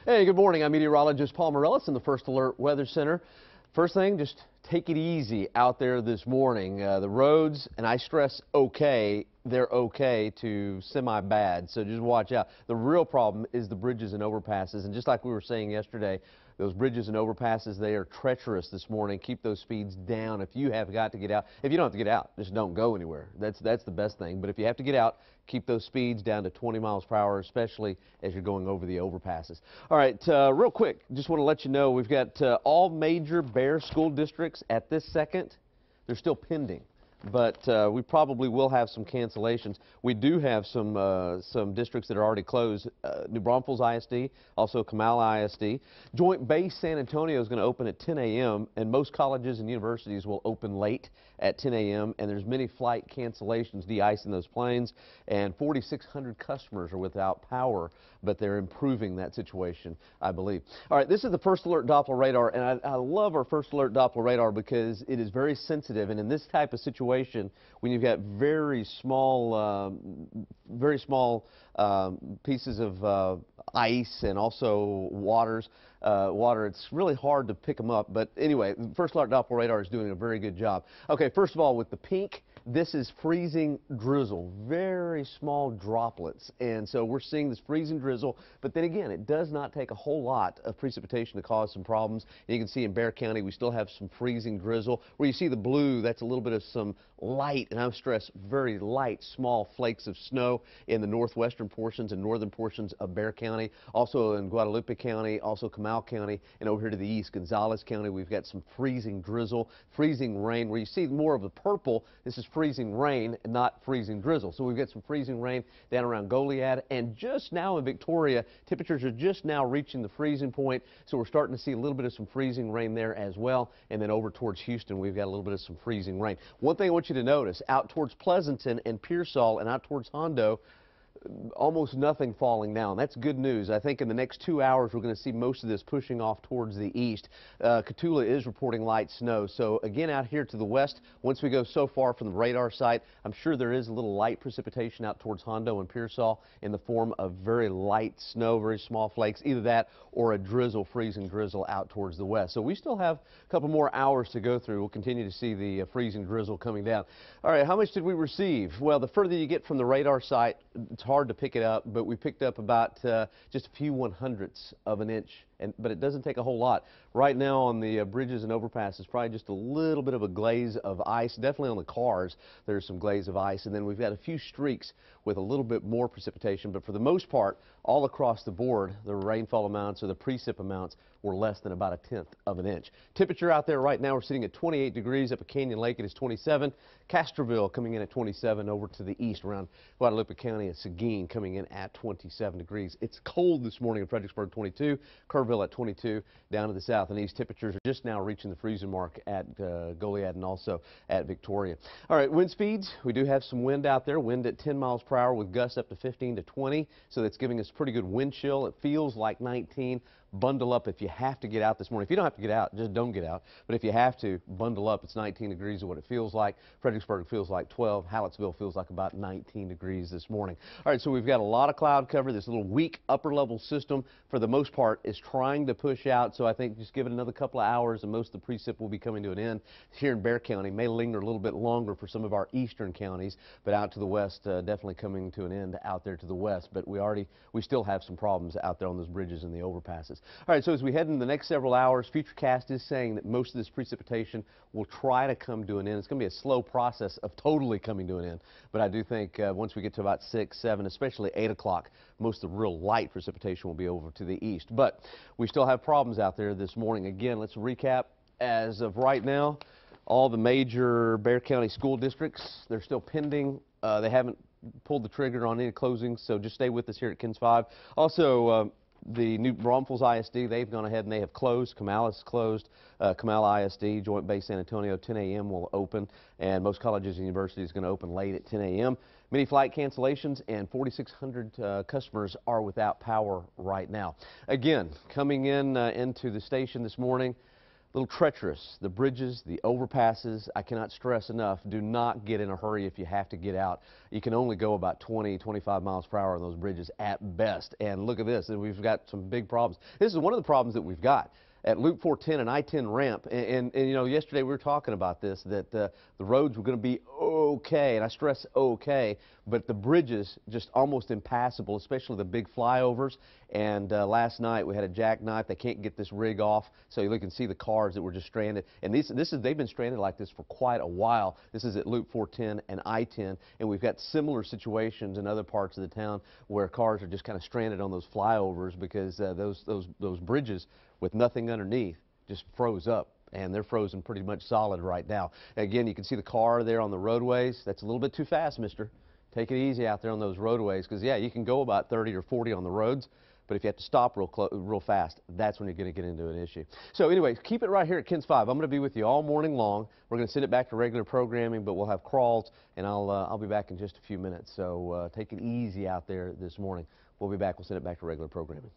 Hey, good morning. I'm meteorologist Paul Morellis in the First Alert Weather Center. First thing, just take it easy out there this morning. The roads, and I stress okay, they're okay to semi-bad, so just watch out. The real problem is the bridges and overpasses, and just like we were saying yesterday, those bridges and overpasses, they are treacherous this morning. Keep those speeds down. If you have got to get out, if you don't have to get out, just don't go anywhere. That's the best thing. But if you have to get out, keep those speeds down to 20 miles per hour, especially as you're going over the overpasses. All right, real quick, just want to let you know we've got all major Bear school districts at this second. They're still pending, but we probably will have some cancellations. We do have some districts that are already closed. New Braunfels ISD, also Kamala ISD. Joint Base San Antonio is going to open at 10 a.m. and most colleges and universities will open late at 10 a.m. and there's many flight cancellations, de-icing those planes, and 4,600 customers are without power, but they're improving that situation, I believe. All right, this is the First Alert Doppler radar, and I love our First Alert Doppler radar because it is very sensitive, and in this type of situation, when you've got very small pieces of ice and also water, it's really hard to pick them up. But anyway, the First Alert Doppler radar is doing a very good job. Okay, first of all, with the pink, this is freezing drizzle, very small droplets, and so we're seeing this freezing drizzle, but then again, it does not take a whole lot of precipitation to cause some problems. And you can see in Bexar County, we still have some freezing drizzle. Where you see the blue, that's a little bit of some light, and I stress very light, small flakes of snow in the northwestern portions and northern portions of Bexar County, also in Guadalupe County, also Comal County, and over here to the east, Gonzales County, we've got some freezing drizzle, freezing rain. Where you see more of the purple, this is freezing rain and not freezing drizzle. So we've got some freezing rain down around Goliad, and just now in Victoria, temperatures are just now reaching the freezing point, so we're starting to see a little bit of some freezing rain there as well. And then over towards Houston, we've got a little bit of some freezing rain. One thing I want you to notice, out towards Pleasanton and Pearsall and out towards Hondo, almost nothing falling down. That's good news. I think in the next 2 hours we're going to see most of this pushing off towards the east. Cotulla is reporting light snow. So again, out here to the west, once we go so far from the radar site, I'm sure there is a little light precipitation out towards Hondo and Pearsall in the form of very light snow, very small flakes, either that or a drizzle, freezing drizzle out towards the west. So we still have a couple more hours to go through. We'll continue to see the freezing drizzle coming down. All right, how much did we receive? Well, the further you get from the radar site, it's hard to pick it up, but we picked up about just a few 1/100ths of an inch, but it doesn't take a whole lot. Right now on the bridges and overpasses, probably just a little bit of a glaze of ice. Definitely on the cars, there's some glaze of ice, and then we've got a few streaks with a little bit more precipitation, but for the most part, all across the board, the rainfall amounts or the precip amounts were less than about 1/10 of an inch. Temperature out there right now, we're sitting at 28 degrees. Up at Canyon Lake, it is 27. Castroville coming in at 27. Over to the east around Guadalupe County and Seguin coming in at 27 degrees. It's cold this morning in Fredericksburg, 22. Kerrville at 22. Down to the south and east, temperatures are just now reaching the freezing mark at Goliad and also at Victoria. All right, wind speeds. We do have some wind out there. Wind at 10 miles per hour with gusts up to 15 to 20. So that's giving us pretty good wind chill. It feels like 19. Bundle up if you have to get out this morning. If you don't have to get out, just don't get out. But if you have to, bundle up. It's 19 degrees is what it feels like. Fredericksburg feels like 12. Hallettsville feels like about 19 degrees this morning. All right, so we've got a lot of cloud cover. This little weak upper level system, for the most part, is trying to push out. So I think just give it another couple of hours and most of the precip will be coming to an end. Here in Bexar County, may linger a little bit longer for some of our eastern counties, but out to the west, definitely coming to an end out there to the west. But we still have some problems out there on those bridges and the overpasses. All right, so as we head into the next several hours, Futurecast is saying that most of this precipitation will try to come to an end. It's going to be a slow process of totally coming to an end, but I do think once we get to about 6, 7, especially 8 o'clock, most of the real light precipitation will be over to the east. But we still have problems out there this morning. Again, let's recap. As of right now, all the major Bexar County school districts, they're still pending. They haven't pulled the trigger on any closings, so just stay with us here at KENS 5. Also, the New Braunfels ISD, they've gone ahead and they have closed. Comal is closed. Comal ISD, Joint Base San Antonio, 10 a.m. will open, and most colleges and universities are going to open late at 10 a.m. Many flight cancellations, and 4,600 customers are without power right now. Again, coming in into the station this morning, little treacherous. The bridges, the overpasses, I cannot stress enough, do not get in a hurry if you have to get out. You can only go about 20, 25 miles per hour on those bridges at best. And look at this, we've got some big problems. This is one of the problems that we've got at Loop 410 and I-10 ramp. And you know, yesterday we were talking about this, that the roads were going to be okay, and I stress okay, but the bridges just almost impassable, especially the big flyovers. And last night we had a jackknife. They can't get this rig off, so you can see the cars that were just stranded. And they've been stranded like this for quite a while. This is at Loop 410 and I-10, and we've got similar situations in other parts of the town where cars are just kind of stranded on those flyovers because those bridges with nothing underneath just froze up, and they're frozen pretty much solid right now. Again, you can see the car there on the roadways. That's a little bit too fast, mister. Take it easy out there on those roadways, because yeah, you can go about 30 or 40 on the roads, but if you have to stop real fast, that's when you're going to get into an issue. So anyway, keep it right here at KENS 5. I'm going to be with you all morning long. We're going to send it back to regular programming, but we'll have crawls, and I'll be back in just a few minutes. So take it easy out there this morning. We'll be back. We'll send it back to regular programming.